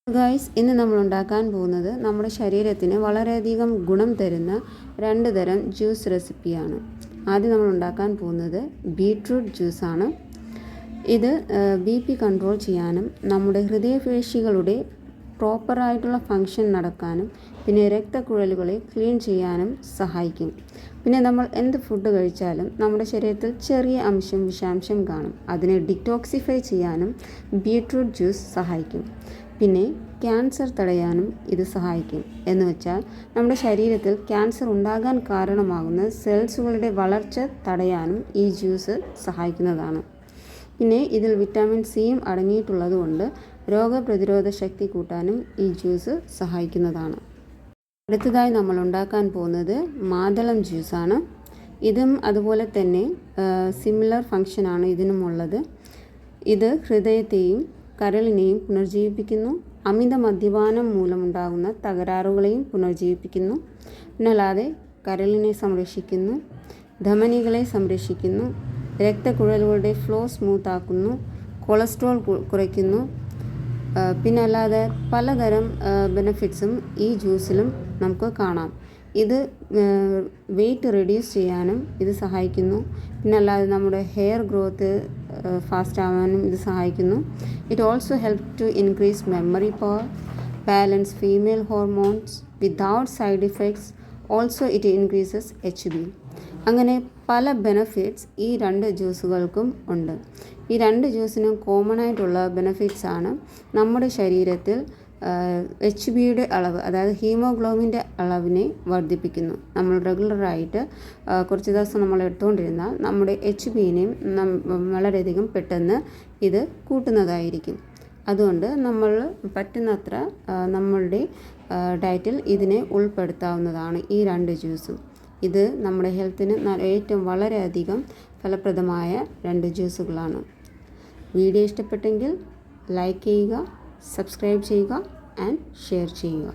Guys, ഇന്ന് നമ്മൾ ഉണ്ടാക്കാൻ പോകുന്നത് നമ്മുടെ ശരീരത്തിന് വളരെയധികം ഗുണം തരുന്ന 2 തരം ജ്യൂസ് റെസിപ്പിയാണ്. ആദ്യം നമ്മൾ ഉണ്ടാക്കാൻ പോകുന്നത് ബീട്രൂട്ട് ജ്യൂസാണ്. ഇത് BP കൺട്രോൾ ചെയ്യാനും നമ്മുടെ ഹൃദയപേശികളുടെ പ്രോപ്പറായിട്ടുള്ള ഫങ്ഷൻ നടക്കാനും പിന്നെ രക്തക്കുഴലുകളെ ക്ലീൻ ചെയ്യാനും സഹായിക്കും. പിന്നെ നമ്മൾ എന്ത് ഫുഡ് കഴിച്ചാലും നമ്മുടെ ശരീരത്തിൽ ചെറിയ അംശം വിഷാംശം കാണും. അതിനെ ഡിറ്റോക്സിഫൈ ചെയ്യാനും ബീട്രൂട്ട് ജ്യൂസ് സഹായിക്കും. പിന്നെ ക്യാൻസർ തടയാനും ഇത് സഹായിക്കും. എന്ന് വെച്ചാൽ നമ്മുടെ ശരീരത്തിൽ ക്യാൻസർ ഉണ്ടാകാൻ കാരണമാകുന്ന സെൽസുകളുടെ വളർച്ച തടയാനും ഈ ജ്യൂസ് സഹായിക്കുന്നതാണ്. പിന്നെ ഇതിൽ വിറ്റാമിൻ സിയും അടങ്ങിയിട്ടുള്ളതുകൊണ്ട് രോഗപ്രതിരോധ ശക്തി കൂട്ടാനും ഈ ജ്യൂസ് സഹായിക്കുന്നതാണ്. അടുത്തതായി നമ്മൾ ഉണ്ടാക്കാൻ പോകുന്നത് മാതളം ജ്യൂസാണ്. ഇതും അതുപോലെ തന്നെ സിമിലർ ഫങ്ഷനാണ് ഇതിനുമുള്ളത്. ഇത് ഹൃദയത്തെയും കരളിനെയും പുനർജീവിപ്പിക്കുന്നു. അമിത മദ്യപാനം മൂലമുണ്ടാകുന്ന തകരാറുകളെയും പുനർജീവിപ്പിക്കുന്നു. പിന്നല്ലാതെ കരളിനെ സംരക്ഷിക്കുന്നു, ധമനികളെ സംരക്ഷിക്കുന്നു, രക്തക്കുഴലുകളുടെ ഫ്ലോ സ്മൂത്താക്കുന്നു, കൊളസ്ട്രോൾ കുറയ്ക്കുന്നു. പിന്നല്ലാതെ പലതരം ബെനിഫിറ്റ്സും ഈ ജ്യൂസിലും നമുക്ക് കാണാം. ഇത് വെയിറ്റ് റെഡ്യൂസ് ചെയ്യാനും ഇത് സഹായിക്കുന്നു. പിന്നല്ലാതെ നമ്മുടെ ഹെയർ ഗ്രോത്ത് ഫാസ്റ്റ് ആവാനും ഇത് സഹായിക്കുന്നു. It also help to increase memory power, balance female hormones without side effects. Also it increases HB. അങ്ങനെ പല ബെനിഫിറ്റ്സ് ഈ 2 ജ്യൂസുകൾക്കും ഉണ്ട്. ഈ 2 ജ്യൂസിനും കോമൺ ആയിട്ടുള്ള ബെനിഫിറ്റ്സ് ആണ് നമ്മുടെ ശരീരത്തിൽ HBയുടെ അളവ്, അതായത് ഹീമോഗ്ലോബിൻ്റെ അളവിനെ വർദ്ധിപ്പിക്കുന്നു. നമ്മൾ റെഗുലറായിട്ട് കുറച്ച് ദിവസം നമ്മൾ എടുത്തുകൊണ്ടിരുന്നാൽ നമ്മുടെ HBനെയും വളരെയധികം പെട്ടെന്ന് ഇത് കൂട്ടുന്നതായിരിക്കും. അതുകൊണ്ട് നമ്മൾ പറ്റുന്നത്ര നമ്മളുടെ ഡയറ്റിൽ ഇതിനെ ഉൾപ്പെടുത്താവുന്നതാണ് ഈ 2 ജ്യൂസും. ഇത് നമ്മുടെ ഹെൽത്തിന് ഏറ്റവും വളരെയധികം ഫലപ്രദമായ 2 ജ്യൂസുകളാണ്. വീഡിയോ ഇഷ്ടപ്പെട്ടെങ്കിൽ ലൈക്ക് ചെയ്യുക, സബ്സ്ക്രൈബ് ചെയ്യുക ആൻഡ് ഷെയർ ചെയ്യുക.